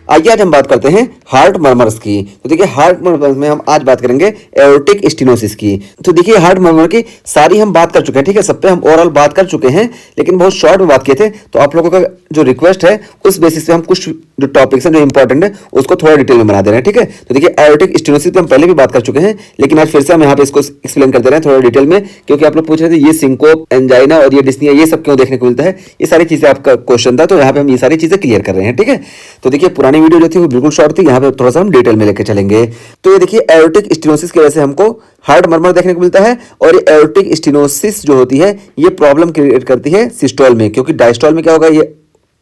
आइए आज हम बात करते हैं हार्ट मर्मर्स की। तो देखिए हार्ट मर्मर्स में हम आज बात करेंगे एओर्टिक स्टेनोसिस की। तो देखिए हार्ट मर्मर की सारी हम बात कर चुके हैं, ठीक है, सब पे हम ओवरऑल बात कर चुके हैं, लेकिन बहुत शॉर्ट में बात किए थे। तो आप लोगों का जो रिक्वेस्ट है उस बेसिस पे हम कुछ जो टॉपिक्स हैं जो इंपॉर्टेंट है उसको थोड़ा डिटेल में बना दे रहे हैं, ठीक है। तो देखिए एओर्टिक स्टेनोसिस पे हम पहले भी बात कर चुके हैं, लेकिन आज फिर से हम यहाँ पे इसको एक्सप्लेन कर दे रहे हैं थोड़ा डिटेल में, क्योंकि आप लोग पूछ रहे थे ये सिंकोप, एंजाइना और ये डिस्निया ये सब क्यों देखने को मिलता है, ये सारी चीजें आपका क्वेश्चन था। तो यहाँ पे हम ये सारी चीजें क्लियर कर रहे हैं, ठीक है। तो देखिए पुरानी वीडियो जो थी वो बिल्कुल शॉर्ट थी, यहाँ पे थोड़ा सा हम डिटेल में लेके चलेंगे। तो ये देखिए एओर्टिक स्टेनोसिस की वजह से हमको हार्ट मर्मर देखने को मिलता है, और ये एओर्टिक स्टेनोसिस जो होती है ये प्रॉब्लम क्रिएट करती है सिस्टोल में, क्योंकि डायस्टोल में क्या होगा, ये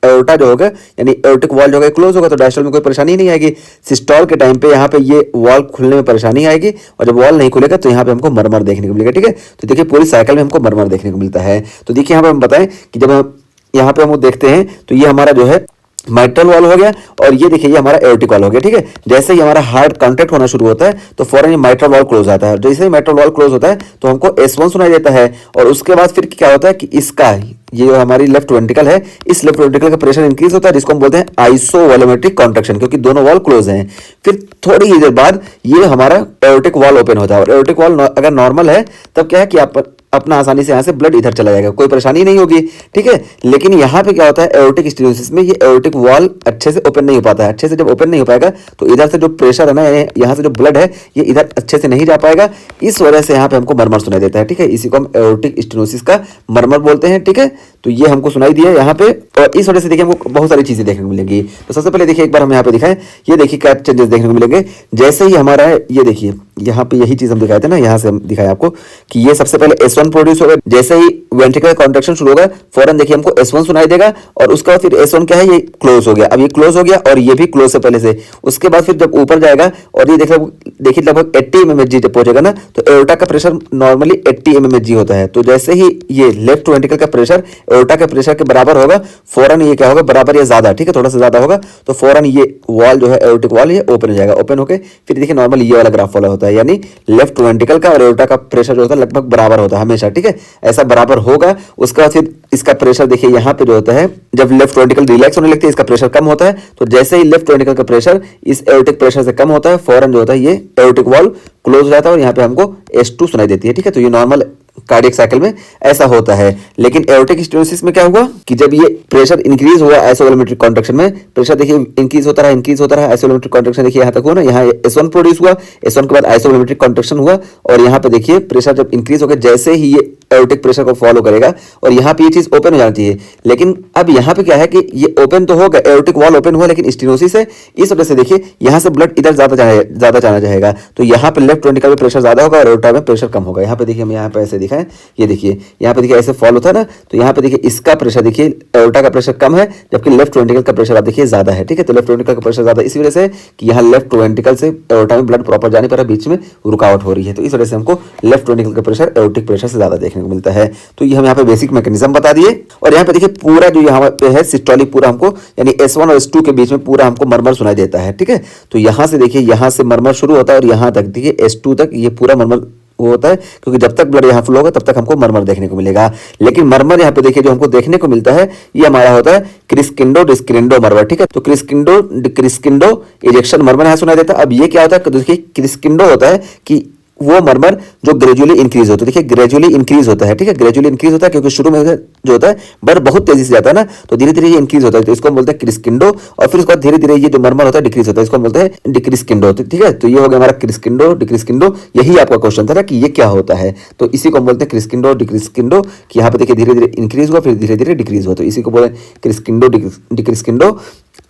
एओर्टा जो होगा यानी एओर्टिक वॉल जो होगा क्लोज होगा, तो डायस्टोल में कोई परेशानी नहीं आएगी। सिस्टोल के टाइम पे यहाँ पे ये वॉल खुलने में परेशानी आएगी, और जब वॉल नहीं खुलेगा तो यहाँ पे हमको मर्मर देखने को मिलेगा, ठीक है। तो देखिए पूरी साइकिल में हमको मर्मर देखने को मिलता है। तो देखिए यहाँ पे हम बताएं कि जब हम यहाँ पे हम देखते हैं तो ये हमारा जो है माइट्रल वॉल हो गया, और ये देखिए ये हमारा एओर्टिक वॉल हो गया, ठीक है। जैसे ही हमारा हार्ट कांटेक्ट होना शुरू होता है तो फौरन ये माइट्रल वॉल क्लोज आता है। जैसे ही माइट्रल वॉल क्लोज होता है तो हमको S1 सुनाई देता है, और उसके बाद फिर क्या होता है कि इसका ये जो हमारी लेफ्ट वेंट्रिकल है, इस लेफ्ट वेंट्रिकल का प्रेशर इंक्रीज होता है, जिसको हम बोलते हैं आइसोवॉल्यूमेट्रिक कॉन्ट्रैक्शन, क्योंकि दोनों वॉल क्लोज हैं। फिर थोड़ी ही देर बाद ये हमारा एओर्टिक वॉल ओपन होता है, और एओर्टिक वॉल अगर नॉर्मल है तब क्या है कि आप अपना आसानी से यहाँ से ब्लड इधर चला जाएगा, कोई परेशानी नहीं होगी, ठीक है। लेकिन यहाँ पे क्या होता है एओर्टिक स्टेनोसिस में ये एओर्टिक वॉल अच्छे से ओपन नहीं हो पाता है। अच्छे से जब ओपन नहीं हो पाएगा तो इधर से जो प्रेशर है ना, यहाँ से जो ब्लड है ये इधर अच्छे से नहीं जा पाएगा, इस वजह से यहाँ पे हमको मर्मर सुनाई देता है, ठीक है। इसी को हम एओर्टिक स्टेनोसिस का मर्मर बोलते हैं, ठीक है। तो ये हमको सुनाई दिया यहाँ पे, और इस वजह से देखिए हमको बहुत सारी चीजें देखने को मिलेंगी। तो सबसे पहले देखिए एक बार हम यहाँ पे दिखाएं, ये देखिए क्या चेंजेस देखने को मिलेंगे। जैसे ही हमारा ये देखिए यहाँ पे यही चीज हम दिखाए थे ना, यहाँ से हम दिखाए आपको कि ये सबसे पहले S1 प्रोड्यूस होगा। जैसे ही वेंट्रिकल कॉन्ट्रैक्शन शुरू होगा फौरन देखिए हमको S1 सुनाई देगा, और उसके बाद फिर S1 क्या है, ये क्लोज हो गया। अब ये क्लोज हो गया और ये भी क्लोज है पहले से। उसके बाद फिर जब ऊपर जाएगा और ये देखिए लगभग 80 mmHg जब पहुंचेगा ना, तो एओर्टा का प्रेशर नॉर्मली 80 mmHg होता है। तो जैसे ही ये लेफ्ट वेंट्रिकल का प्रेशर एओर्टा के प्रेशर के बराबर होगा, फौरन ये क्या होगा, बराबर या ज्यादा, ठीक है, थोड़ा सा ज्यादा होगा, तो फौरन ये वॉल जो है एओर्टिक वॉल ये ओपन हो जाएगा। ओपन होकर फिर देखिए नॉर्मल ये वाला ग्राफ फॉलो होता है, यानी लेफ्ट वेंट्रिकल का और एओर्टा का प्रेशर जो होता है लगभग बराबर होता है हमेशा, ठीक है, ऐसा बराबर होगा। उसके बाद फिर इसका प्रेशर देखिए यहाँ पे जो होता है, जब लेफ्ट वेंट्रिकल रिलैक्स होने लगती है इसका प्रेशर कम होता है। तो जैसे ही लेफ्ट वेंट्रिकल का प्रेशर इस एओर्टिक प्रेशर से कम होता है, फौरन जो होता है ये एओर्टिक वॉल क्लोज हो जाता है, और यहाँ पे हमको S2 सुनाई देती है, ठीक है। तो ये नॉर्मल कार्डियक साइकिल में ऐसा होता है। लेकिन एओर्टिक स्टेनोसिस में क्या हुआ कि जब ये प्रेशर इंक्रीज हुआ आइसोवॉल्यूमेट्रिक कॉन्ट्रैक्शन में, प्रेशर देखिए इंक्रीज होता रहा आइसोवॉल्यूमेट्रिक कॉन्ट्रैक्शन देखिए यहाँ तक हुआ ना, यहाँ S1 प्रोड्यूस हुआ, S1 के बाद आइसोवॉल्यूमेट्रिक कॉन्ट्रैक्शन हुआ, और यहाँ पे देखिए प्रेशर जब इंक्रीज हो गया, जैसे ही ये एओर्टिक प्रेशर को फॉलो करेगा और यहाँ पे ये चीज ओपन हो जानी चाहिए। लेकिन अब यहाँ पे क्या है कि ये ओपन तो होगा, एओर्टिक वॉल ओपन हुआ, लेकिन स्टेनोसिस है, इस वजह से देखिए यहाँ से ब्लड इधर ज्यादा जाना चाहेगा, तो यहाँ पे लेफ्ट वेंट्रिकल में प्रेशर ज्यादा होगा और एओर्टा में प्रेशर कम होगा। यहाँ पे देखिए हम यहाँ पे ऐसे दिखाएं, ये देखिए यहाँ पे देखिए ऐसे फॉल होता है ना, तो यहाँ पे देखिए इसका प्रेशर देखिए एओर्टा का प्रेशर कम है, जबकि लेफ्ट वेंट्रिकल का प्रेशर आप देखिए ज्यादा है, ठीक है। तो लेफ्ट वेंट्रिकल का प्रेशर ज्यादा इसी वजह से कि यहाँ लेफ्ट वेंट्रिकल से एओर्टा में ब्लड प्रॉपर जाने पर बीच में रुकावट हो रही है, तो इस वजह से हमको लेफ्ट वेंट्रिकल का प्रेशर एओर्टिक प्रेशर से ज्यादा देखने को मिलता है। तो ये हम यहाँ पे बेसिक मैकेनिज्म बता दिए, और यहाँ पे देखिए पूरा जो यहाँ पे है सिस्टोलिक पूरा हमको यानी S1 और S2 के बीच में पूरा हमको मर्मर सुनाई देता है, ठीक है। तो यहाँ से देखिए यहाँ से मर्मर शुरू होता है और यहाँ तक देखिए S2 तक ये पूरा मर्मर वो होता है, क्योंकि जब तक ब्लड यहाँ फ्लो होगा तब तक हमको मर्मर देखने को मिलेगा। लेकिन मर्मर यहाँ पे देखिए जो हमको देखने को मिलता है ये हमारा होता है क्रिस्किंडो डिस्क्रिंडो मर्मर, ठीक है। तो क्रिस्किंडो इजेक्शन मर्मर यहाँ सुनाई देता है। अब ये क्या होता है, देखिए क्रिस्किंडो होता है कि वो मर्मर जो ग्रेजुअली इंक्रीज होता है, देखिए ग्रेजुअली इंक्रीज होता है, ठीक है, ग्रेजुअली इंक्रीज होता है, क्योंकि शुरू में जो होता है ब्लड बहुत तेजी से जाता है ना, तो धीरे धीरे ये इंक्रीज होता है, तो इसको हम बोलते हैं क्रिस्किंडो, और फिर उसके बाद धीरे धीरे ये जो मर्मर होता है डिक्रीज होता है, इसको हम बोलते हैं डिक्रिस्किंडो, ठीक है। तो ये हो गया हमारा क्रिस्किंडो डिक्रिस्किंडो, यही आपका क्वेश्चन था ना कि ये क्या होता है, तो इसी को हम बोलते हैं क्रिस्किंडो डिक्रिस्किंडो, कि यहाँ पे देखिए धीरे धीरे इंक्रीज हुआ फिर धीरे धीरे डिक्रीज हुआ, तो इसी को बोलते हैं क्रिस्किंडो डिक्रिस्किंडो।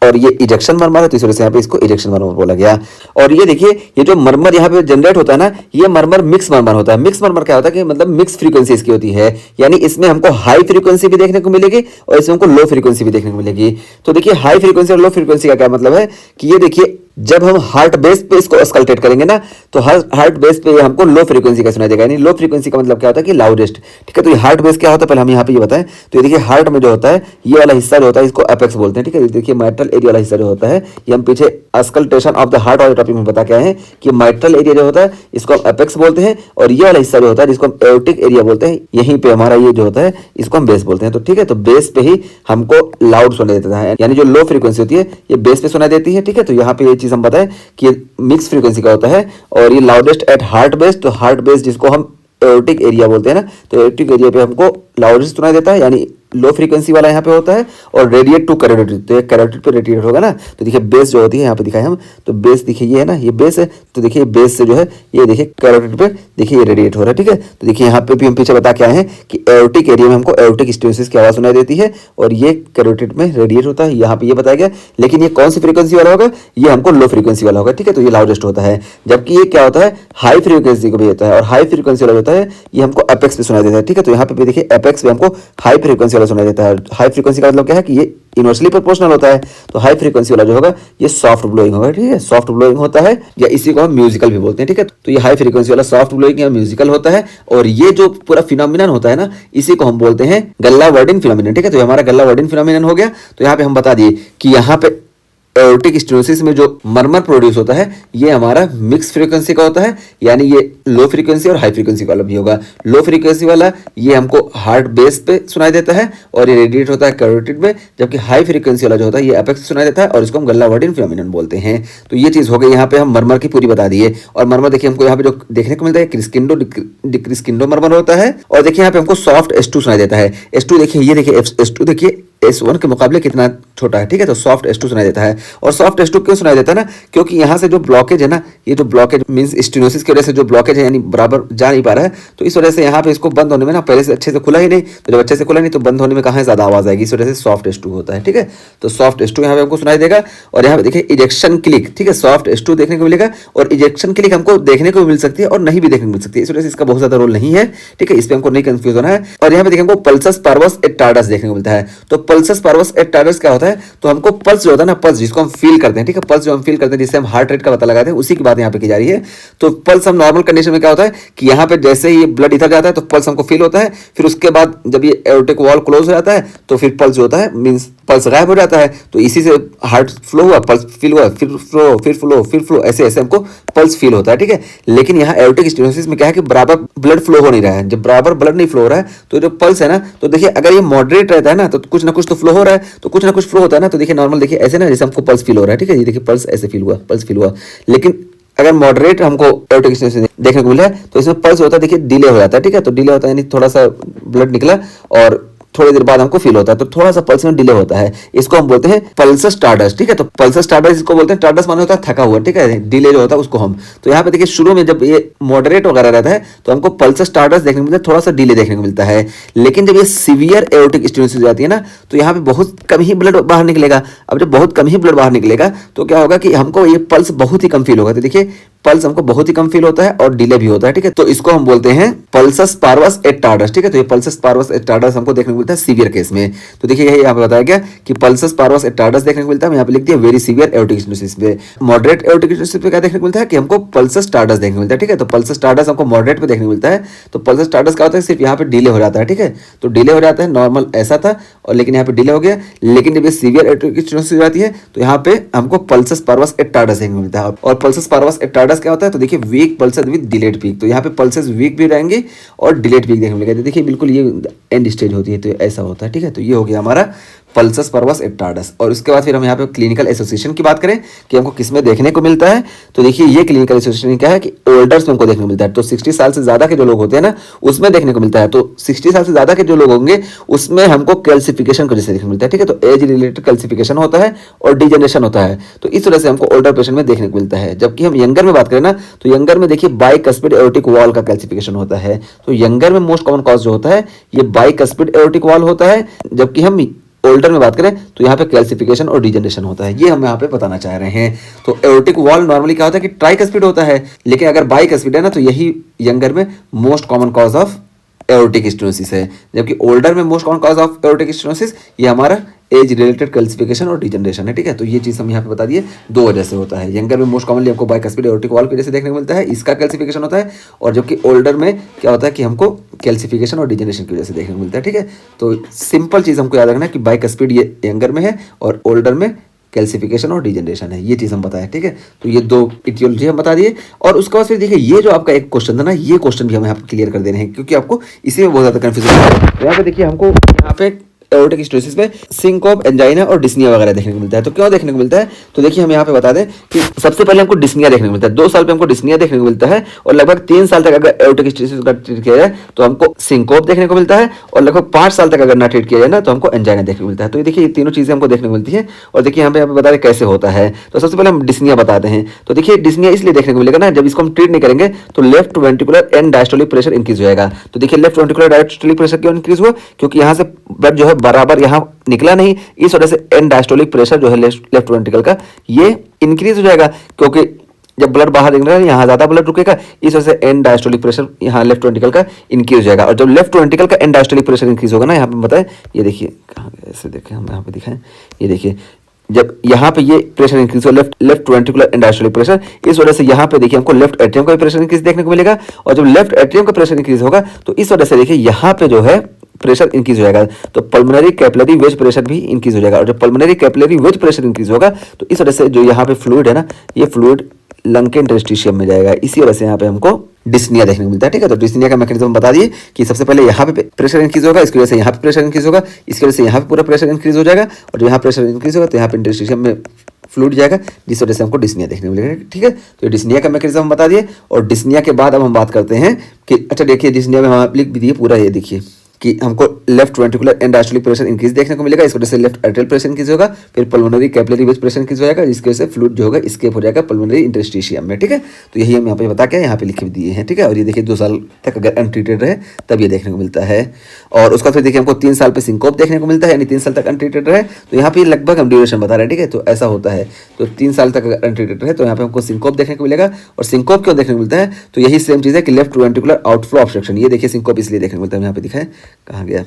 और ये इजेक्शन मर्मर है, तो इस वजह से यहाँ पे इसको इजेक्शन मर्मर बोला गया। और ये देखिए ये जो मर्मर यहाँ पे जनरेट होता है ना, ये मर्मर मिक्स मर्मर होता है। मिक्स मर्मर क्या होता है कि मतलब मिक्स फ्रीक्वेंसी इसकी होती है, यानी इसमें हमको हाई फ्रीक्वेंसी भी देखने को मिलेगी और इसमें हमको लो फ्रीक्वेंसी भी देखने को मिलेगी। तो देखिए हाई फ्रीक्वेंसी और लो फ्रीक्वेंसी का क्या मतलब है कि ये देखिए जब हम हार्ट बेस पे इसको अस्कल्टेट करेंगे ना, तो हार्ट बेस पे हमको लो फ्रीक्वेंसी का सुनाई देगा। यानी लो फ्रीक्वेंसी का मतलब क्या होता है कि लाउडेस्ट। ठीक है, तो ये हार्ट बेस क्या होता है पहले हम यहाँ पे ये बताएं। तो ये देखिए हार्ट में जो होता है ये वाला हिस्सा जो होता है इसको एपेक्स बोलते हैं। ठीक है, देखिए माइट्रल एरिया वाला हिस्सा जो होता है, ये हम पीछे अस्कल्टेशन ऑफ द हार्ट वाले टॉपिक में बता के आए हैं कि माइट्रल एरिया जो होता है इसको हम एपेक्स बोलते हैं, और ये वाला हिस्सा जो होता है जिसको हम एओर्टिक एरिया बोलते हैं, यहीं पे हमारा ये जो होता है इसको हम बेस बोलते हैं। तो ठीक है, तो बेस पे ही हमको लाउड सुनाई देता है, यानी जो लो फ्रीक्वेंसी होती है ये बेस पे सुनाई देती है। ठीक है, तो यहाँ पे ये चीज हम बताएं कि मिक्स फ्रीक्वेंसी का होता है और ये लाउडेस्ट एट हार्ट बेस। तो हार्ट बेस जिसको हम एओर्टिक एरिया बोलते हैं ना, तो एओर्टिक एरिया पे हमको लाउडेस्ट सुनाई देता है, यानी लो फ्रीक्वेंसी वाला यहाँ पे होता है, और रेडिएट टू कैरोटिड, तो कैरोटिड पे रेडिएट होगा ना। तो देखिए बेस जो होती है यहाँ पे दिखाए हम, तो बेस देखिए ये है ना, ये बेस है। तो देखिए बेस से जो है ये देखिए कैरोटिड पे देखिए ये रेडिएट हो रहा है। ठीक है, तो देखिए यहाँ पे भी हम पीछे बता के आए हैं कि एओर्टिक एरिया में हमको एओर्टिक स्टेनोसिस की आवाज सुनाई देती है और ये कैरोटिड में रेडिएट होता है, यहाँ पे ये बताया गया। लेकिन ये कौन सी फ्रीक्वेंसी वाला होगा, ये हमको लो फ्रीक्वेंसी वाला होगा। ठीक है, तो ये लाउडेस्ट होता है, जबकि ये क्या होता है हाई फ्रीक्वेंसी को भी होता है, और हाई फ्रीक्वेंसी वाला होता है ये हमको एपेक्स पे सुनाई देता है। ठीक है, तो यहाँ पे भी देखिए एपेक्स पे हमको हाई फ्रीक्वेंसी वाला सुनाई देता है। हाई फ्रीक्वेंसी का मतलब क्या है कि ये इनवर्सली प्रोपोर्शनल होता है। तो हाई फ्रीक्वेंसी वाला जो होगा ये सॉफ्ट ब्लोइंग होगा। ठीक है, सॉफ्ट ब्लोइंग होता है, या इसी को हम म्यूजिकल भी बोलते हैं। ठीक है, तो ये हाई फ्रीक्वेंसी वाला सॉफ्ट ब्लोइंग या म्यूजिकल होता है, और ये जो पूरा फिनोमिनन होता है ना, इसी को हम बोलते हैं गल्ला वर्डिन फिनोमिनन। ठीक है, तो हमारा गल्ला वर्डिन फिनोमिनन हो गया। तो यहाँ पे हम बता दिए कि यहाँ पे एओर्टिक स्टेनोसिस में जो मरमर प्रोड्यूस होता है ये हमारा मिक्स फ्रीक्वेंसी का होता है, यानी ये लो फ्रीक्वेंसी और हाई फ्रीक्वेंसी वाला भी होगा। लो फ्रीक्वेंसी वाला ये हमको हार्ट बेस पे सुनाई देता है और ये रेडिएट होता है कैरोटिड में, जबकि हाई फ्रीक्वेंसी वाला जो होता है ये एपेक्स सुनाई देता है और इसको हम गल्ला वर्डिन फिनोमिनन बोलते हैं। तो ये चीज हो गई, यहाँ पे हम मरमर की पूरी बता दिए। और मरमर देखिए हमको यहाँ पे जो देखने को मिलता है क्रिस्किंडो मरमर होता है, और देखिए यहाँ पे हमको सॉफ्ट S2 सुनाई देता है। S2 देखिए, ये देखिए S2 देखिए S1 के मुकाबले कितना छोटा है। ठीक है, तो सॉफ्ट S2 सुनाई देता है। और सॉफ्ट S2 क्यों सुनाई देता है ना, क्योंकि यहाँ से जो ब्लॉकेज है ना, ये जो ब्लॉकेज मींस स्टेनोसिस की वजह से जो ब्लॉकेज है यानी बराबर जा नहीं पा रहा है, तो इस वजह से यहाँ पे इसको बंद होने में ना पहले से अच्छे से खुला ही नहीं, तो जब अच्छे से खुला नहीं तो बंद होने में कहाँ ज्यादा आवाज आएगी, इस वजह से सॉफ्ट S2 होता है। ठीक है, तो सॉफ्ट S2 यहाँ पे हमको सुनाई देगा। और यहाँ पे देखिए इजेक्शन क्लिक, ठीक है, सॉफ्ट S2 देखने को मिलेगा, और इजेक्शन क्लिक हमको देखने को मिल सकती है और नहीं भी देखने को मिल सकती है, इस वजह से इसका बहुत ज्यादा रोल नहीं है। ठीक है, इस पे हमको नहीं कंफ्यूज होना है। और यहाँ पे देखिए हमको पल्सस पार्वस एट टार्डस देखने को मिलता है। तो पल्सस पार्वस एट टार्डस क्या होता है, तो हमको पल्स जो होता है ना, पल्स जिसको हम फील करते हैं, ठीक है, पल्स जो हम फील करते हैं जिससे हम हार्ट रेट का पता लगाते हैं, उसी की बात यहाँ पे की जा रही है। तो पल्स हम नॉर्मल कंडीशन में क्या होता है कि यहाँ पे जैसे ही ब्लड इधर जाता है तो पल्स हमको फील होता है, फिर उसके बाद जब ये एओर्टिक वॉल क्लोज हो जाता है तो फिर पल्स जो होता है मींस पल्स गायब हो जाता है। तो इसी से हार्ट फ्लो हुआ, पल्स फील हुआ, फिर फ्लो, फिर फ्लो, फिर फ्लो, ऐसे ऐसे हमको पल्स फील होता है। ठीक है, लेकिन यहाँ एओर्टिक स्टेनोसिस में क्या है कि बराबर ब्लड फ्लो हो नहीं रहा है। जब बराबर ब्लड नहीं फ्लो हो रहा है तो जो पल्स है ना, तो देखिए अगर ये मॉडरेट रहता है ना तो कुछ ना कुछ तो फ्लो हो रहा है, तो कुछ ना कुछ फ्लो होता है ना। तो देखिए नॉर्मल देखिए ऐसे ना जैसे हमको पल्स फील हो रहा है। ठीक है, ये देखिए पल्स ऐसे फील हुआ, पल्स फील हुआ। लेकिन अगर मॉडरेट हमको एओर्टिक स्टेनोसिस देखने को मिला है तो इसमें पल्स होता है, देखिए डिले हो जाता है। ठीक है, तो डिले होता है यानी थोड़ा सा ब्लड निकला और थोड़ी देर बाद हमको फील होता है, तो थोड़ा सा पल्स में डिले होता है, इसको हम बोलते हैं पल्सस टार्डस। ठीक है, तो पल्सस टार्डस इसको बोलते हैं, टार्डस माने होता है थका हुआ। ठीक है, डिले जो होता है उसको हम, तो यहाँ पे देखिए शुरू में जब ये मॉडरेट वगैरह रहता है तो हमको पल्सस टार्डस देखने को मिलता है, थोड़ा सा डिले देखने को मिलता है। लेकिन जब ये सीवियर एओर्टिक स्टेनोसिस हो जाती है ना, तो यहाँ पे बहुत कम ही ब्लड बाहर निकलेगा। अब जब बहुत कम ही ब्लड बाहर निकलेगा तो क्या होगा कि हमको ये पल्स बहुत ही कम फील होगा। तो देखिए पल्स हमको बहुत ही कम फील होता है और डिले भी होता है। ठीक है, तो इसको हम बोलते हैं पल्सस पार्वस एट टार्डस। ठीक है, तो ये पल्सस पार्वस एट टार्डस हमको देखने को मिलता है सीवियर केस में। तो देखिए यही यहाँ पे बताया गया कि पल्सस पार्वस एट टार्डस देखने को मिलता है, यहाँ पे लिख दिया वेरी सीवियर एओर्टिक स्टेनोसिस पे। मॉडरेट एओर्टिक स्टेनोसिस पे क्या देखने को मिलता है कि हमको पल्सस टार्डस देखने को मिलता है। ठीक है, तो पल्सस टार्डस हमको मॉडरेट पे देखने को मिलता है। तो पल्सस टार्डस क्या होता है, सिर्फ यहाँ पे डिले हो जाता है। ठीक है, तो डिले हो जाता है, नॉर्मल ऐसा था और लेकिन यहाँ पे डिले हो गया। लेकिन जब ये सीवियर एओर्टिक स्टेनोसिस हो जाती है तो यहाँ पे हमको पल्सस पार्वस एट टार्डस देखने को मिलता है। और पल्सस पार्वस एट टार्डस क्या होता है, तो देखिए weak pulses with delayed peak. तो यहाँ पे पल्सेस वीक भी रहेंगे और डिलेड पीक देखने को मिलेगा। देखिए बिल्कुल ये एंड स्टेज होती है, तो ऐसा होता है। ठीक है, तो ये हो गया हमारा पल्सस पार्वस एट टार्डस। और उसके बाद फिर हम यहाँ पे क्लिनिकल एसोसिएशन की बात करें कि हमको किसमें देखने को मिलता है, तो देखिए ये क्लिनिकल एसोसिएशन क्या है कि ओल्डर्स में हमको देखने को मिलता है। तो 60 साल से ज्यादा के जो लोग होते हैं ना उसमें देखने को मिलता है। तो 60 साल से ज्यादा के जो लोग होंगे उसमें हमको कैल्सिफिकेशन को जैसे देखने को मिलता है। ठीक है, तो एज रिलेटेड कैल्सिफिकेशन होता है और डिजेनरेशन होता है, तो इस वजह से हमको ओल्डर पेशेंट में देखने को मिलता है। जबकि हम यंगर में बात करें ना, तो यंगर में देखिए बाइकस्पिड एओर्टिक वॉल का कैल्सिफिकेशन होता है। तो यंगर में मोस्ट कॉमन कॉज जो होता है ये बाइकस्पिड एओर्टिक वॉल होता है, जबकि हम ओल्डर में बात करें तो यहाँ पे कैल्सिफिकेशन और डिजेनरेशन होता है। ये हम यहाँ पे बताना चाह रहे हैं। तो एओर्टिक वॉल नॉर्मली क्या होता है कि ट्राइकस्पिड होता है, लेकिन अगर बाइकस्पिड है ना तो यही यंगर में most common cause of aortic stenosis है। जबकि ओल्डर में most common cause of aortic stenosis ये हमारा एज रिलेटेड कैल्सिफिकेशन और डिजनरेशन है, ठीक है। तो ये चीज़ हम यहाँ पे बता दिए, दो वजह से होता है। यंगर में मोस्ट कॉमनली हमको बाइकस्पिड एओर्टिक वॉल्व की वजह से देखने को मिलता है, इसका कैल्सिफिकेशन होता है। और जबकि ओल्डर में क्या होता है कि हमको कैल्सिफिकेशन और डिजनरेशन की वजह से देखने को मिलता है, ठीक है। तो सिंपल चीज़ हमको याद रखना है कि बाइकस्पिड ये यंगर में है और ओल्डर में कैल्सिफिकेशन और डिजनरेशन है, ये चीज़ हम बताएं, ठीक है। तो ये दो इटियोलॉजी हम बता दिए। और उसके बाद फिर देखिए ये जो आपका एक क्वेश्चन था ना, ये क्वेश्चन भी हम यहाँ पे क्लियर कर दे रहे हैं, क्योंकि आपको इसी में बहुत ज़्यादा कन्फ्यूजन है। तो यहाँ पे देखिए हमको यहाँ पे एओर्टिक स्टेनोसिस में सिंकोप, एंजाइना और डिस्निया वगैरह देखने को मिलता है। तो क्यों देखने को मिलता है, तो देखिए हम यहाँ पे बता दें कि सबसे पहले हमको डिस्निया देखने को मिलता है। 2 साल पे हमको डिस्निया देखने को मिलता है और लगभग 3 साल तक अगर एओर्टिक स्टेनोसिस का ट्रीट किया जाए तो हमको सिंकोप देखने को मिलता है और लगभग 5 साल तक अगर ना ट्रीट किया जाए ना तो हमको एंजाइना देखने को मिलता है। तो ये देखिए ये तीनों चीज़ें हमको देखने को मिलती है। और देखिए यहाँ पे बता दें कैसे होता है। तो सबसे पहले हम डिस्निया बताते हैं। तो देखिए डिस्निया इसलिए देखने को मिलेगा ना, जब इसको हम ट्रीट नहीं करेंगे तो left ventricular and diastolic pressure increase हो जाएगा। तो देखिए लेफ्ट वेंट्रिकुलर डायस्टोलिक प्रेशर क्यों इंक्रीज हुआ, क्योंकि यहाँ से ब्लड जो है बराबर यहाँ निकला नहीं, इस वजह से एंड डायस्टोलिक प्रेशर जो है लेफ्ट वेंट्रिकल का ये इंक्रीज हो जाएगा। क्योंकि जब ब्लड बाहर निकल रहा है यहाँ ज्यादा ब्लड रुकेगा, इस वजह से एंड डायस्टोलिक प्रेशर यहाँ लेफ्ट वेंट्रिकल का इंक्रीज हो जाएगा। और जब लेफ्ट वेंट्रिकल का एंड डायस्टोलिक प्रेशर इंक्रीज होगा ना, यहाँ पे बताएं, ये देखिए कहाँ ऐसे देखें, हम यहाँ पे दिखाएं, ये देखिए जब यहाँ पे ये प्रेशर इंक्रीज हो left ventricular and diastolic pressure, इस वजह से यहाँ पे देखिए हमको लेफ्ट एट्रियम का भी प्रेशर इंक्रीज देखने को मिलेगा। और जब लेफ्ट एट्रियम का प्रेशर इंक्रीज होगा तो इस वजह से देखिए यहाँ पे जो है प्रेशर इंक्रीज हो जाएगा, तो पल्मोनरी कैपिलरी वेज प्रेशर भी इंक्रीज हो जाएगा। और जब pulmonary capillary wedge pressure increase होगा तो इस वजह से जो यहाँ पे फ्लूइड है ना, ये फ्लूइड लंग के इंटरस्टिशियम में जाएगा, इसी वजह से यहाँ पे हमको डिस्निया देखने को मिलता है, ठीक है। तो डिस्निया का मैकेनिज्म बता दिए कि सबसे पहले यहाँ पे प्रेशर इंक्रीज होगा, इसकी वजह से यहाँ पे प्रेशर इंक्रीज होगा, इसकी वजह से यहाँ पे पूरा प्रेशर इंक्रीज हो जाएगा। और जब यहाँ प्रेशर इंक्रीज होगा तो यहाँ पे इंटरस्टिशियम में फ्लूइड जाएगा, जिस वजह से हमको डिस्निया देखने को मिलेगा, ठीक है। तो डिस्निया का मैकेनिज्म हम बता दिए। और डिस्निया के बाद अब हम बात करते हैं कि अच्छा देखिए डिस्निया में हम लिख भी दिए पूरा, ये देखिए कि हमको left ventricular and diastolic pressure increase देखने को मिलेगा, इस वजह से लेफ्ट एट्रियल प्रेशर इंक्रीज होगा, फिर pulmonary capillary wedge pressure increase हो जाएगा, जिसकी वजह से फ्लूइड जो होगा एस्केप हो जाएगा पल्मोनरी इंटरस्टिशियम में, ठीक है। तो यही हम यहाँ पे बता के यहाँ पे लिखे दिए हैं, ठीक है। और ये देखिए 2 साल तक अगर अनट्रीटेड रहे तब ये देखने को मिलता है। और उसका फिर देखिए हमको 3 साल पे सिंकोप देखने को मिलता है, यानी 3 साल तक अनट्रीटेड रहे तो यहाँ पे लगभग हम ड्यूरेशन बता रहे हैं, ठीक है। तो ऐसा होता है, तो 3 साल तक अगर अनट्रीटेड रहे तो यहाँ पे हमको सिंकोप देखने को मिलेगा। और सिंकोप क्यों देखने को मिलता है, तो यही सेम चीज़ है कि लेफ्ट वेंट्रिकुलर आउटफ्लो ऑब्स्ट्रक्शन, ये देखिए सिंकोप इसलिए देखने को मिलता है, यहाँ पे दिखाएं कहाँ गया,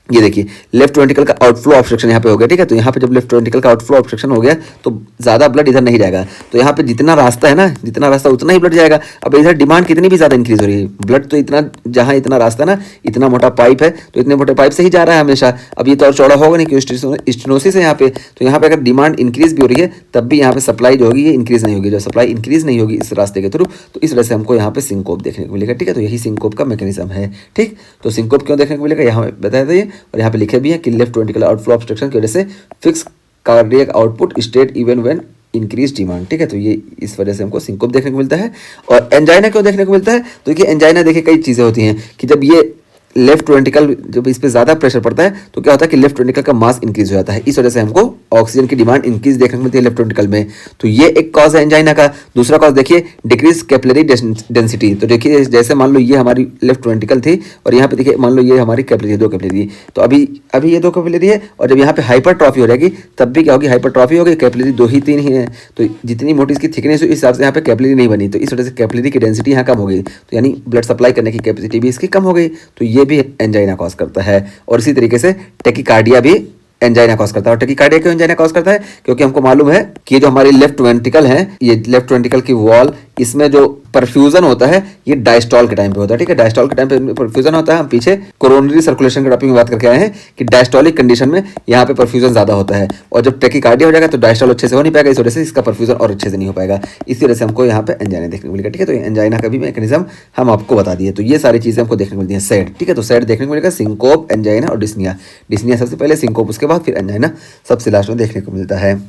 ये देखिए लेफ्ट वेंट्रिकल का आउटफ्लो ऑब्स्ट्रक्शन यहाँ पे हो गया, ठीक है। तो यहाँ पे जब लेफ्ट वेंट्रिकल का आउटफ्लो ऑब्स्ट्रक्शन हो गया तो ज़्यादा ब्लड इधर नहीं जाएगा, तो यहाँ पे जितना रास्ता है ना, जितना रास्ता उतना ही ब्लड जाएगा। अब इधर डिमांड कितनी भी ज़्यादा इंक्रीज हो रही है, ब्लड तो इतना, जहाँ इतना रास्ता ना, इतना मोटा पाइप है तो इतने मोटे पाइप से ही जा रहा है हमेशा। अब ये तो और चौड़ा होगा नहीं क्योंकि स्टेनोसिस है यहाँ पे, तो यहाँ पे अगर डिमांड इंक्रीज भी हो रही है तब भी यहाँ पे सप्लाई जो होगी ये इंक्रीज नहीं होगी। जब सप्लाई इंक्रीज नहीं होगी इस रास्ते के थ्रू तो इस वजह से हमको यहाँ पे सिंकोप देखने को मिलेगा, ठीक है। तो यही सिंकोप का मैकेनिज्म है, ठीक। तो सिंकोप क्यों देखने को मिलेगा यहाँ बता दिए, और यहाँ पे लिखे भी है कि लेफ्ट वेंट्रिकुलर आउटफ्लो ऑब्स्ट्रक्शन की वजह से fix cardiac output state even when increase demand, ठीक है। तो ये इस वजह से हमको सिंकोप देखने को मिलता है। और एंजाइना क्यों देखने को मिलता है, तो देखिए एंजाइना देखिए कई चीज़ें होती हैं कि जब ये लेफ्ट वेंट्रिकल जब इस पे ज़्यादा प्रेशर पड़ता है तो क्या होता है कि लेफ्ट वेंट्रिकल का मास इंक्रीज हो जाता है, इस वजह से हमको ऑक्सीजन की डिमांड इंक्रीज देखने को मिलती है लेफ्ट वेंट्रिकल में। तो ये एक कॉज है एंजाइना का। दूसरा कॉज देखिए डिक्रीज कैपिलरी डेंसिटी। तो देखिए जैसे मान लो ये हमारी लेफ्ट वेंट्रिकल थी और यहाँ पे देखिए मान लो ये हमारी कैपिलरी, 2 कैपिलरी, तो अभी ये 2 कैपिलरी है और जब यहाँ पे हाइपरट्रॉफी हो जाएगी तब भी क्या होगी, हाइपरट्रॉफी होगी, कैपिलरी 2 ही 3 ही है, तो जितनी मोटी इसकी थिकनेस हुई इस हिसाब से यहाँ पे कैपिलरी नहीं बनी, तो इस वजह से कैपिलरी की डेंसिटी यहाँ कम हो गई, तो यानी ब्लड सप्लाई करने की कैपेसिटी भी इसकी कम हो गई, तो ये भी एंजाइना कॉज करता है। और इसी तरीके से टेकिकार्डिया भी एंजाइना कॉज करता है। और टेकिकार्डिया क्यों एंजाइना कॉज करता है, क्योंकि हमको मालूम है कि ये जो हमारी लेफ्ट वेंट्रिकल है, ये लेफ्ट वेंट्रिकल की वॉल, इसमें जो परफ्यूजन होता है ये डायस्टॉल के टाइम पे होता है, ठीक है। डायस्टॉल के टाइम पे परफ्यूजन होता है। हम पीछे कोरोनरी सर्कुलेशन के टॉपिक में बात करके आए हैं कि डायस्टॉलिक कंडीशन में यहाँ पे परफ्यूजन ज्यादा होता है, और जब टेकिकार्डिया हो जाएगा तो डायस्टॉल अच्छे से हो नहीं पाएगा, इस वजह से इसका परफ्यूजन और अच्छे से नहीं हो पाएगा, इसी वजह से हमको यहाँ पे एंजाइना देखने को मिलेगा, ठीक है। तो एंजाइना का भी मैकेनिज्म हम आपको बता दिए। तो ये सारी चीजें हमको देखने को मिलती है सेड, ठीक है। तो सेड देखने को मिलेगा, सिंकोप, एंजाइना और डिस्निया। डिस्निया सबसे पहले, सिंकोप उसके बाद, फिर एंजाइना सबसे लास्ट में देखने को मिलता है।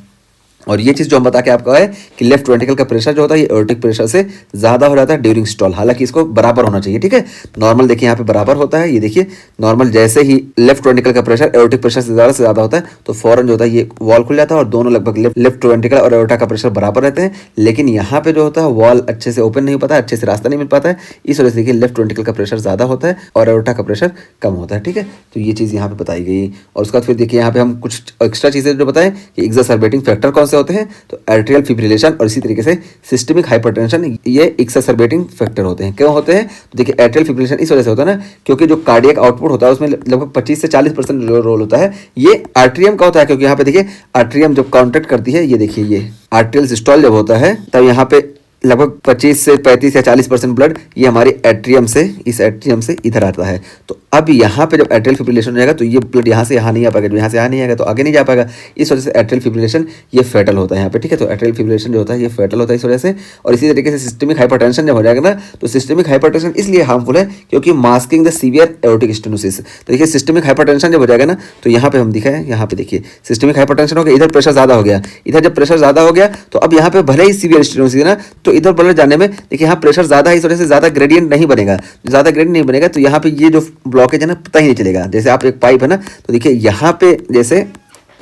और ये चीज़ जो हम बता के आपको है कि लेफ्ट वेंट्रिकल का प्रेशर जो होता है ये एओर्टिक प्रेशर से ज़्यादा हो जाता है ड्यूरिंग स्टॉल, हालांकि इसको बराबर होना चाहिए, ठीक है। नॉर्मल देखिए यहाँ पे बराबर होता है, ये देखिए नॉर्मल जैसे ही लेफ्ट वेंट्रिकल का प्रेशर एओर्टिक प्रेशर से ज़्यादा होता है तो फौरन जो होता है ये वॉल खुल जाता है और दोनों लगभग लेफ्ट वेंट्रिकल और एओर्टा का प्रेशर बराबर रहते हैं। लेकिन यहाँ पे जो होता है वॉल अच्छे से ओपन नहीं हो पाता है, अच्छे से रास्ता नहीं मिल पाता है, इस वजह से देखिए लेफ्ट वेंट्रिकल का प्रेशर ज़्यादा होता है और एओर्टा का प्रेशर कम होता है, ठीक है। तो ये चीज़ यहाँ पे बताई गई। और उसके बाद फिर देखिए यहाँ पे हम कुछ एक्स्ट्रा चीज़ें जो बताएं कि एक्सरबेटिंग फैक्टर कौन से होते हैं? तो एट्रियल फिब्रिलेशन और इसी तरीके से सिस्टमिक हाइपरटेंशन, ये एक्सरबेटिंग फैक्टर होते हैं। क्यों होते हैं? तो देखिए एट्रियल फिब्रिलेशन इस वजह से होता है ना, क्योंकि जो कार्डियक आउटपुट होता है उसमें लगभग 25 से 40% रोल होता है ये आर्ट्रियम का होता है, क्योंकि यहाँ पे देखिए आर्ट्रियम जब कॉन्ट्रैक्ट करती है, ये देखिए ये आर्ट्रियल सिस्टोल जब होता है तब यहाँ पे लगभग 25 से 35 या 40% ब्लड ये हमारे एट्रियम से, इस एट्रियम से इधर आता है। तो अब यहाँ पे जब एट्रियल फिब्रिलेशन हो जाएगा तो ये ब्लड यहाँ से यहाँ नहीं आ पाएगा, जब यहाँ से यहाँ नहीं आएगा तो आगे नहीं जा पाएगा। इस वजह से एट्रियल फिब्रिलेशन ये फेटल होता है यहाँ पे, ठीक है। तो एट्रियल फिब्रिलेशन जो होता है ये फेटल होता है इस वजह से। और इसी तरीके से सिस्टमिक हाइपरटेंशन जब हो जाएगा ना, तो सिस्टमिक हाइपरटेंशन इसलिए हार्मफुल है क्योंकि masking the severe aortic stenosis. तो देखिए सिस्टमिक हाइपरटेंशन जब हो जाएगा ना, तो यहाँ पे हम दिखाएं, यहाँ पे देखिए सिस्टमिक हाइपरटेंशन हो गया, इधर प्रेशर ज़्यादा हो गया, इधर जब प्रेशर ज़्यादा हो गया तो अब यहाँ पे भले ही सीवियर स्टेनोसिस है ना, तो इधर ब्लड जाने में देखिए यहाँ प्रेशर ज़्यादा है, इस वजह से ज़्यादा ग्रेडियंट नहीं बनेगा। ज़्यादा ग्रेडियंट नहीं बनेगा तो यहाँ पे ये जो ब्लॉकेज है ना पता ही नहीं चलेगा। जैसे आप एक पाइप है ना, तो देखिए यहाँ पे जैसे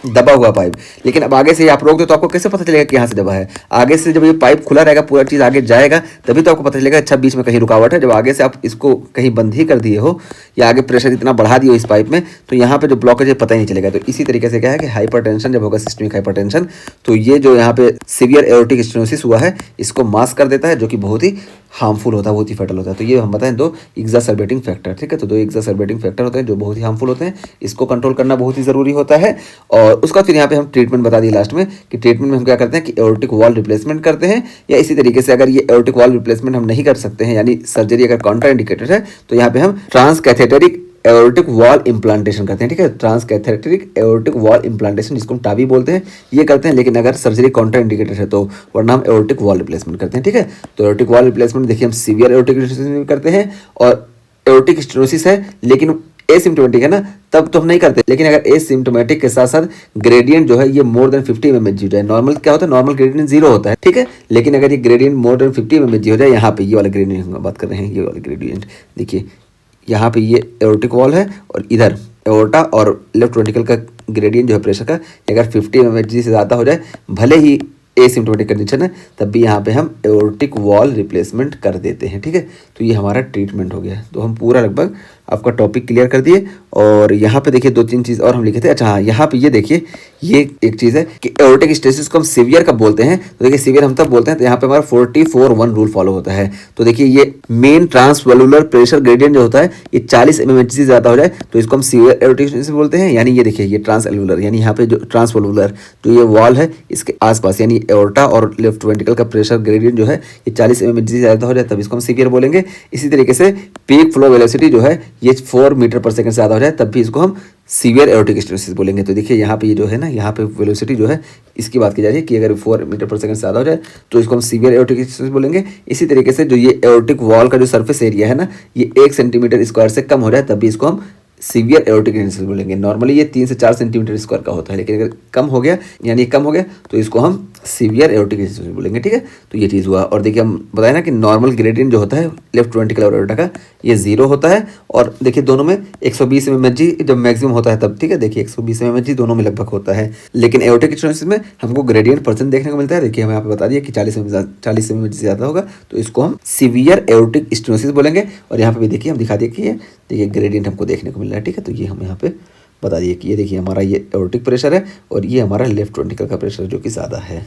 दबा हुआ पाइप, लेकिन अब आगे से आप रोक दो तो आपको कैसे पता चलेगा कि यहाँ से दबा है? आगे से जब ये पाइप खुला रहेगा, पूरा चीज़ आगे जाएगा, तभी तो आपको पता चलेगा अच्छा बीच में कहीं रुकावट है। जब आगे से आप इसको कहीं बंद ही कर दिए हो या आगे प्रेशर इतना बढ़ा दिए हो इस पाइप में, तो यहाँ पे जो ब्लॉकेज है पता ही नहीं चलेगा। तो इसी तरीके से क्या है कि हाइपरटेंशन जब होगा, सिस्टमिक हाइपरटेंशन, तो ये जो यहाँ पे सीवियर एओर्टिक स्टेनोसिस हुआ है इसको मास्क कर देता है, जो कि बहुत ही हार्मफुल होता है, बहुत ही फेटल होता है। तो ये हम बताएं दो एक्सासर्बेटिंग फैक्टर, ठीक है। तो दो एक्सासर्बेटिंग फैक्टर होते हैं जो बहुत ही हार्मफुल होते हैं, इसको कंट्रोल करना बहुत ही ज़रूरी होता है। और उसका फिर यहाँ पे हम ट्रीटमेंट बता दिए लास्ट में कि ट्रीटमेंट में हम क्या करते हैं कि एओर्टिक वॉल रिप्लेसमेंट करते हैं, या इसी तरीके से अगर ये एओर्टिक वॉल रिप्लेसमेंट हम नहीं कर सकते हैं, यानी सर्जरी अगर कॉन्ट्राइंडिकेटेड है, तो यहाँ पे हम ट्रांसकैथेटेरिक एओर्टिक वॉल इम्प्लांटेशन करते हैं, ठीक है। ट्रांसकैथेटेरिक एओर्टिक वॉल इम्प्लांटेशन, जिसको हम टाबी बोलते हैं, ये करते हैं। लेकिन अगर सर्जरी कॉन्ट्राइंडिकेटेड है तो वरना हम एओर्टिक वॉल रिप्लेसमेंट करते हैं, ठीक है। तो एओर्टिक वॉल रिप्लेसमेंट देखिए हम सीवियर एओर्टिक स्टेनोसिस में करते हैं, और एओर्टिक स्टेनोसिस है लेकिन एसिम्प्टोमेटिक है ना, तब तो हम नहीं करते। लेकिन अगर एसिम्प्टोमेटिक के साथ साथ ग्रेडियंट जो है ये मोर देन 50 mmHg हो जाए, नॉर्मल क्या होता है, नॉर्मल ग्रेडियंट 0 होता है, ठीक है। लेकिन अगर ये ग्रेडियंट मोर देन 50 mmHg हो जाए, यहाँ पे ये वाला ग्रेडियंट हम बात कर रहे हैं, ये वाला ग्रेडियंट देखिए, यहाँ पे ये एओर्टिक वॉल है और इधर एओर्टा और लेफ्ट वेंट्रिकल का ग्रेडियंट जो है प्रेशर का, अगर 50 mmHg से ज़्यादा हो जाए, भले ही एसिम्प्टोमेटिक कंडीशन है, तब भी यहाँ पे हम एओर्टिक वॉल रिप्लेसमेंट कर देते हैं, ठीक है। तो ये हमारा ट्रीटमेंट हो गया। तो हम पूरा लगभग आपका टॉपिक क्लियर कर दिए। और यहाँ पे देखिए 2-3 चीज़ और हम लिखे थे। अच्छा हाँ, यहाँ पे ये देखिए, ये एक चीज़ है कि एओर्टिक स्टेसिस को हम सीवियर कब बोलते हैं? तो देखिए सीवियर हम तब बोलते हैं तो यहाँ पे हमारा 44-1 रूल फॉलो होता है। तो देखिए ये मेन ट्रांसवैल्यूलर प्रेशर ग्रेडियंट जो होता है ये 40 mmHg से ज़्यादा हो जाए तो इसको हम सीवियर एओर्टिक स्टेसिस बोलते हैं। यानी ये देखिए ये ट्रांसवैल्यूलर, यानी यहाँ पे जो ट्रांसवैल्यूलर जो ये वॉल है इसके आसपास, यानी एओर्टा और लेफ्ट वेंट्रिकल का प्रेशर ग्रेडियंट जो है ये 40 mmHg से ज़्यादा हो जाए तब इसको हम सीवियर बोलेंगे। इसी तरीके से पीक फ्लो वेलोसिटी जो है ये 4 मीटर पर सेकंड से ज़्यादा हो जाए तब भी इसको हम सीवियर एओर्टिक स्टेनोसिस बोलेंगे। तो देखिए यहाँ पे ये जो है ना, यहाँ पे वेलोसिटी जो है इसकी बात की जा रही है कि अगर 4 मीटर पर सेकंड से ज़्यादा हो जाए तो इसको हम सीवियर एओर्टिक स्टेनोसिस बोलेंगे। इसी तरीके से जो ये एओर्टिक वॉल का जो सरफेस एरिया है ना, ये 1 सेंटीमीटर स्क्वायर से कम हो जाए तब भी इसको हम सीवियर एओर्टिक स्टेनोसिस बोलेंगे। नॉर्मली ये 3 से 4 सेंटीमीटर स्क्वायर का होता है, लेकिन अगर कम हो गया यानी कम हो गया तो इसको हम सीवियर एओर्टिक स्टेनोसिस बोलेंगे, ठीक है। तो ये चीज़ हुआ। और देखिए हम बताए ना कि नॉर्मल ग्रेडियंट जो होता है लेफ्ट वेंट्रिकल और एओर्टा का ये 0 होता है, और देखिए दोनों में 120 mmHg जब मैक्सिमम होता है तब, ठीक है। देखिए 120 mmHg दोनों में लगभग होता है, लेकिन एओर्टिक स्टेनोसिस में हमको ग्रेडियंट परसेंट देखने को मिलता है। देखिए हमें यहाँ पे बता दिया कि 40 mmHg से ज़्यादा होगा तो इसको हम सीवियर एओर्टिक स्टेनोसिस बोलेंगे। और यहाँ पे भी देखिए हम दिखा दिए कि ये देखिए ग्रेडियंट हमको देखने को मिल रहा है, ठीक है। तो ये हम यहाँ पे बता दिए कि ये देखिए हमारा ये एओर्टिक प्रेशर है और ये हमारा लेफ्ट वेंट्रिकल का प्रेशर जो कि ज़्यादा है।